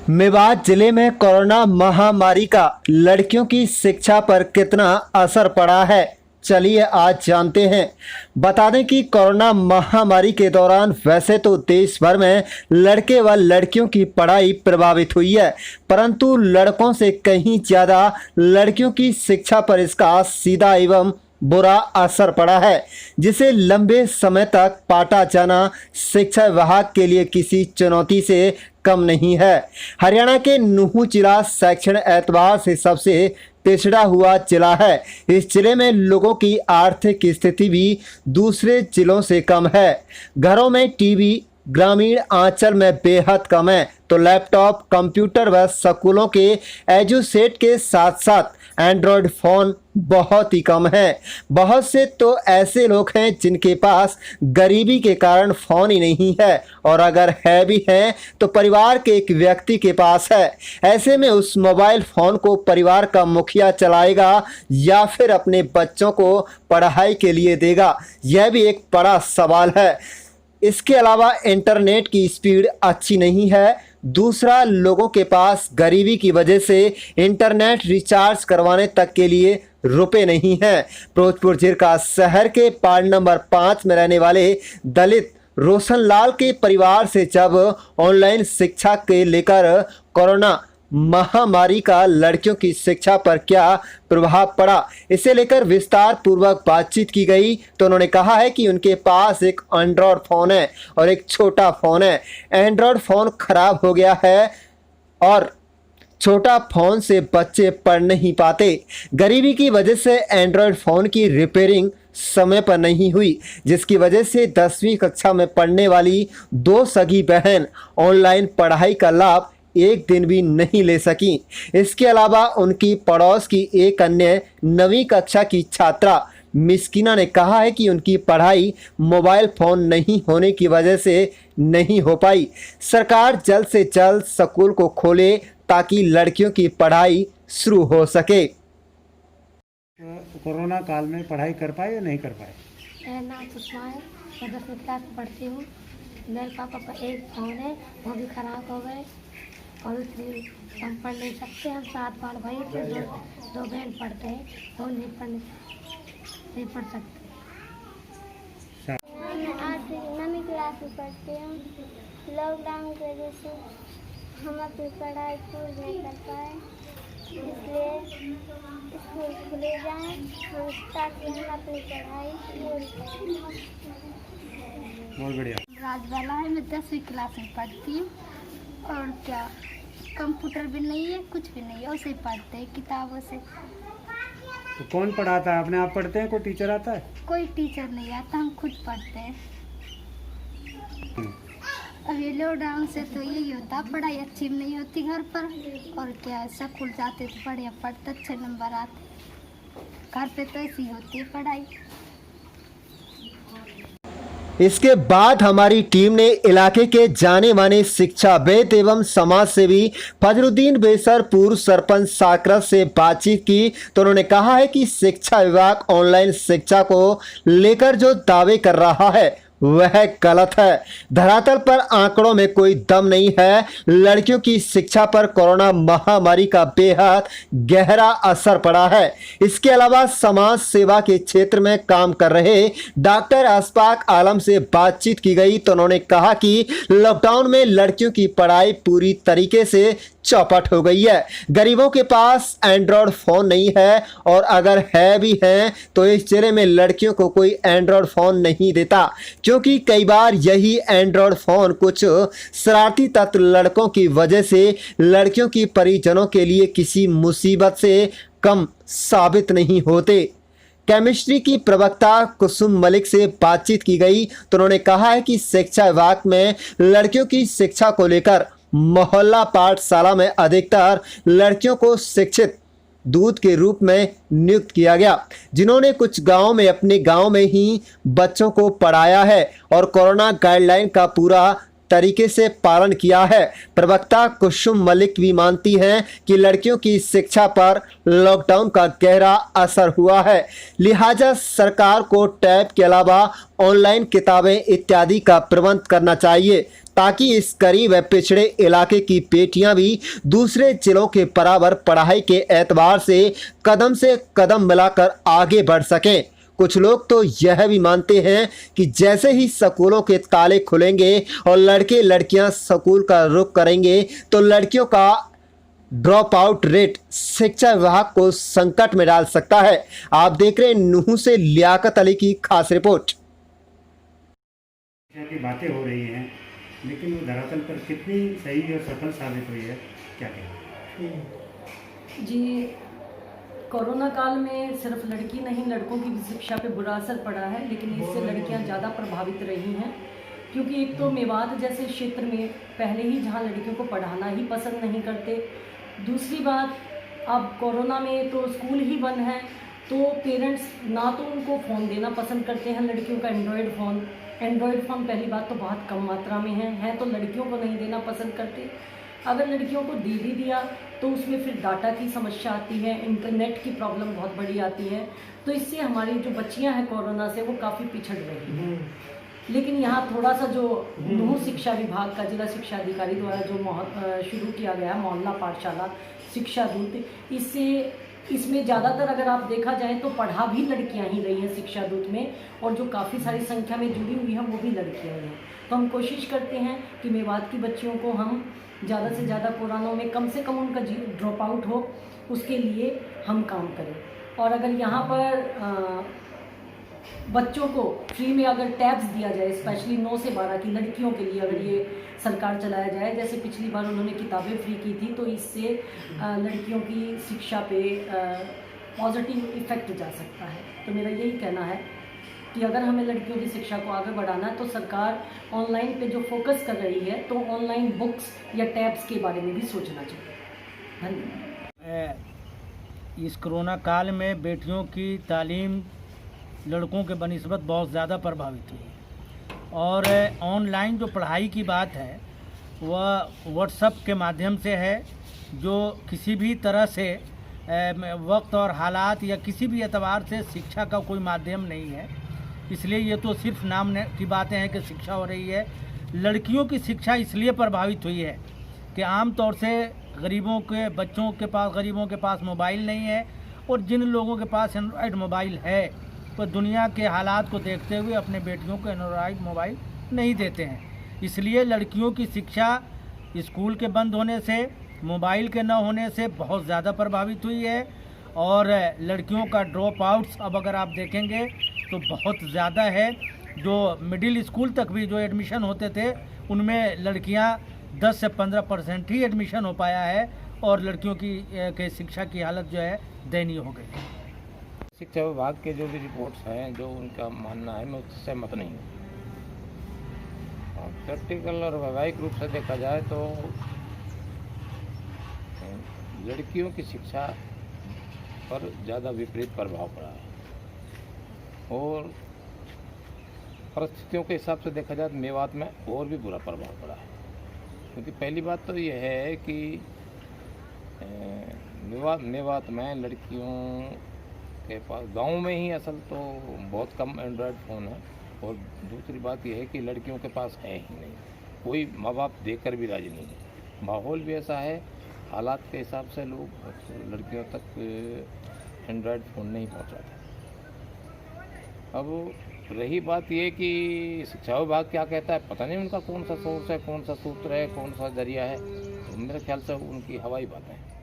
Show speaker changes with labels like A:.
A: मेवात जिले में कोरोना महामारी का लड़कियों की शिक्षा पर कितना असर पड़ा है, चलिए आज जानते हैं। बता दें कि कोरोना महामारी के दौरान वैसे तो देश भर में लड़के व लड़कियों की पढ़ाई प्रभावित हुई है, परंतु लड़कों से कहीं ज़्यादा लड़कियों की शिक्षा पर इसका सीधा एवं बुरा असर पड़ा है, जिसे लंबे समय तक पाटा जाना शिक्षा विभाग के लिए किसी चुनौती से कम नहीं है। हरियाणा के नूंह जिला शैक्षणिक एतबार से सबसे पिछड़ा हुआ जिला है। इस जिले में लोगों की आर्थिक स्थिति भी दूसरे जिलों से कम है। घरों में टीवी ग्रामीण आंचल में बेहद कम है, तो लैपटॉप कंप्यूटर व स्कूलों के एजुसेट के साथ साथ एंड्रॉयड फ़ोन बहुत ही कम है। बहुत से तो ऐसे लोग हैं जिनके पास गरीबी के कारण फ़ोन ही नहीं है, और अगर है भी है तो परिवार के एक व्यक्ति के पास है। ऐसे में उस मोबाइल फ़ोन को परिवार का मुखिया चलाएगा या फिर अपने बच्चों को पढ़ाई के लिए देगा, यह भी एक बड़ा सवाल है। इसके अलावा इंटरनेट की स्पीड अच्छी नहीं है। दूसरा, लोगों के पास गरीबी की वजह से इंटरनेट रिचार्ज करवाने तक के लिए रुपए नहीं हैं। फिरोजपुर जिला शहर के वार्ड नंबर 5 में रहने वाले दलित रोशनलाल के परिवार से जब ऑनलाइन शिक्षा के लेकर कोरोना महामारी का लड़कियों की शिक्षा पर क्या प्रभाव पड़ा, इसे लेकर विस्तार पूर्वक बातचीत की गई, तो उन्होंने कहा है कि उनके पास एक एंड्रॉयड फ़ोन है और एक छोटा फ़ोन है। एंड्रॉयड फ़ोन खराब हो गया है और छोटा फ़ोन से बच्चे पढ़ नहीं पाते। गरीबी की वजह से एंड्रॉयड फ़ोन की रिपेयरिंग समय पर नहीं हुई, जिसकी वजह से 10वीं कक्षा में पढ़ने वाली 2 सगी बहन ऑनलाइन पढ़ाई का लाभ एक दिन भी नहीं ले सकी। इसके अलावा उनकी पड़ोस की एक अन्य 9वीं कक्षा की छात्रा मिस्किना ने कहा है कि उनकी पढ़ाई मोबाइल फ़ोन नहीं होने की वजह से नहीं हो पाई। सरकार जल्द से जल्द स्कूल को खोले ताकि लड़कियों की पढ़ाई शुरू हो सके।
B: कोरोना काल में पढ़ाई कर पाए या नहीं कर पाए?
C: मेरा नाम सुषमा है, मैं 10वीं क्लास में पढ़ती हूँ। मेरे पापा का एक फ़ोन है, वो भी ख़राब हो गए और इसलिए हम पढ़ नहीं सकते। हम 7 भाई थे, दो बहन पढ़ते हैं, वो नहीं पढ़ सकते।
D: मैं आज 9वीं क्लास में पढ़ती हूँ। लॉकडाउन की वजह से हम अपनी पढ़ाई पूरी नहीं कर पाए, इसलिए स्कूल खुले जाएँ हम ताकि हम अपनी पढ़ाई पूरी करें।
B: बहुत बढ़िया।
C: राजबाला है, मैं 10वीं क्लास में पढ़ती हूँ। और क्या, कंप्यूटर भी नहीं है, कुछ भी नहीं है, उसे पढ़ते हैं किताबों से।
B: तो कौन पढ़ाता है? अपने आप पढ़ते हैं? कोई टीचर आता है?
C: कोई टीचर नहीं आता, हम खुद पढ़ते हैं। अब ये लॉकडाउन से तो यही होता, पढ़ाई अच्छी नहीं होती घर पर, और क्या स्कूल जाते तो बढ़िया पढ़ते, अच्छे नंबर आते। घर पे तो ऐसी होती है पढ़ाई।
A: इसके बाद हमारी टीम ने इलाके के जाने माने शिक्षाविद एवं समाज सेवी फजरुद्दीन बेसर पूर्व सरपंच साकरत से बातचीत की, तो उन्होंने कहा है कि शिक्षा विभाग ऑनलाइन शिक्षा को लेकर जो दावे कर रहा है वह गलत है। धरातल पर आंकड़ों में कोई दम नहीं है। लड़कियों की शिक्षा पर कोरोना महामारी का बेहद गहरा असर पड़ा है। इसके अलावा समाज सेवा के क्षेत्र में काम कर रहे डॉक्टर अशफाक आलम से बातचीत की गई, तो उन्होंने कहा कि लॉकडाउन में लड़कियों की पढ़ाई पूरी तरीके से चौपट हो गई है। गरीबों के पास एंड्रॉयड फ़ोन नहीं है, और अगर है भी है तो इस जिले में लड़कियों को कोई एंड्रॉयड फ़ोन नहीं देता, क्योंकि कई बार यही एंड्रॉयड फ़ोन कुछ शरारती तत्व लड़कों की वजह से लड़कियों की परिजनों के लिए किसी मुसीबत से कम साबित नहीं होते। केमिस्ट्री की प्रवक्ता कुसुम मलिक से बातचीत की गई, तो उन्होंने कहा है कि शिक्षा विभाग में लड़कियों की शिक्षा को लेकर मोहल्ला पाठशाला में अधिकतर लड़कियों को शिक्षित दूत के रूप में नियुक्त किया गया, जिन्होंने कुछ गांव में अपने गांव में ही बच्चों को पढ़ाया है और कोरोना गाइडलाइन का पूरा तरीके से पालन किया है। प्रवक्ता कुसुम मलिक भी मानती हैं कि लड़कियों की शिक्षा पर लॉकडाउन का गहरा असर हुआ है, लिहाजा सरकार को टैब के अलावा ऑनलाइन किताबें इत्यादि का प्रबंध करना चाहिए ताकि इस गरीब व पिछड़े इलाके की बेटियां भी दूसरे जिलों के बराबर पढ़ाई के एतबार से कदम मिलाकर आगे बढ़ सकें। कुछ लोग तो यह भी मानते हैं कि जैसे ही स्कूलों के ताले खुलेंगे और लड़के लड़कियां स्कूल का रुख करेंगे तो लड़कियों का ड्रॉप आउट रेट शिक्षा विभाग को संकट में डाल सकता है। आप देख रहे हैं नूह से लियाकत अली की खास रिपोर्ट।
B: शिक्षा की बातें हो रही हैं, लेकिन वो धरातल पर कितनी सही और सफल साबित हुई है, क्या कहें?
E: जी, कोरोना काल में सिर्फ लड़की नहीं लड़कों की भी शिक्षा पे बुरा असर पड़ा है, लेकिन इससे लड़कियां ज़्यादा प्रभावित रही हैं, क्योंकि एक तो मेवात जैसे क्षेत्र में पहले ही जहां लड़कियों को पढ़ाना ही पसंद नहीं करते, दूसरी बात अब कोरोना में तो स्कूल ही बंद है, तो पेरेंट्स ना तो उनको फ़ोन देना पसंद करते हैं लड़कियों का एंड्रॉयड फ़ोन पहली बात तो बहुत कम मात्रा में है तो लड़कियों को नहीं देना पसंद करते। अगर लड़कियों को दे भी दिया तो उसमें फिर डाटा की समस्या आती है, इंटरनेट की प्रॉब्लम बहुत बड़ी आती है, तो इससे हमारी जो बच्चियां हैं कोरोना से वो काफ़ी पिछड़ रही हैं। लेकिन यहाँ थोड़ा सा जो नूह शिक्षा विभाग का जिला शिक्षा अधिकारी द्वारा जो शुरू किया गया है मोहल्ला पाठशाला शिक्षा दूत, इसमें ज़्यादातर अगर आप देखा जाए तो पढ़ा भी लड़कियां ही रही हैं शिक्षा दूत में, और जो काफ़ी सारी संख्या में जुड़ी हुई हैं वो भी लड़कियां ही हैं। तो हम कोशिश करते हैं कि मेवात की बच्चियों को हम ज़्यादा से ज़्यादा कोरोना में कम से कम उनका ड्रॉप आउट हो, उसके लिए हम काम करें। और अगर यहाँ पर बच्चों को फ्री में अगर टैब्स दिया जाए, स्पेशली 9 से 12 की लड़कियों के लिए अगर ये सरकार चलाया जाए, जैसे पिछली बार उन्होंने किताबें फ्री की थी, तो इससे लड़कियों की शिक्षा पे पॉजिटिव इफ़ेक्ट जा सकता है। तो मेरा यही कहना है कि अगर हमें लड़कियों की शिक्षा को आगे बढ़ाना है तो सरकार ऑनलाइन पे जो फोकस कर रही है तो ऑनलाइन बुक्स या टैब्स के बारे में भी सोचना चाहिए।
F: धन्यवाद। इस कोरोना काल में बेटियों की तालीम लड़कों के बनिस्बत बहुत ज़्यादा प्रभावित हुई और ऑनलाइन जो पढ़ाई की बात है वह व्हाट्सएप के माध्यम से है, जो किसी भी तरह से वक्त और हालात या किसी भी एतबार से शिक्षा का कोई माध्यम नहीं है। इसलिए ये तो सिर्फ नाम की बातें हैं कि शिक्षा हो रही है। लड़कियों की शिक्षा इसलिए प्रभावित हुई है कि आम तौर से गरीबों के पास मोबाइल नहीं है, और जिन लोगों के पास एंड्रॉयड मोबाइल है वो दुनिया के हालात को देखते हुए अपने बेटियों को एंड्रॉयड मोबाइल नहीं देते हैं। इसलिए लड़कियों की शिक्षा स्कूल के बंद होने से, मोबाइल के न होने से बहुत ज़्यादा प्रभावित हुई है। और लड़कियों का ड्रॉप आउट्स अब अगर आप देखेंगे तो बहुत ज़्यादा है। जो मिडिल स्कूल तक भी जो एडमिशन होते थे उनमें लड़कियां 10 से 15% ही एडमिशन हो पाया है, और लड़कियों की शिक्षा की हालत जो है दयनीय हो गई है।
G: शिक्षा विभाग के जो भी रिपोर्ट्स हैं, जो उनका मानना है, मैं उससे सहमत नहीं हूँ। प्रैक्टिकल और वैवाहिक रूप से देखा जाए तो लड़कियों की शिक्षा पर ज़्यादा विपरीत प्रभाव पड़ा है, और परिस्थितियों के हिसाब से देखा जाए तो मेवात में और भी बुरा प्रभाव पड़ा है। क्योंकि पहली बात तो यह है कि मेवात में लड़कियों के पास गांव में ही असल तो बहुत कम एंड्रॉयड फ़ोन है, और दूसरी बात यह है कि लड़कियों के पास है ही नहीं, कोई माँ बाप देकर भी राजी नहीं है। माहौल भी ऐसा है, हालात के हिसाब से लोग लड़कियों तक एंड्रॉयड फ़ोन नहीं पहुँचाते। अब रही बात ये कि शिक्षा विभाग क्या कहता है, पता नहीं उनका कौन सा सोर्स है, कौन सा सूत्र है, कौन सा जरिया है। तो मेरे ख्याल से उनकी हवाई बातें हैं।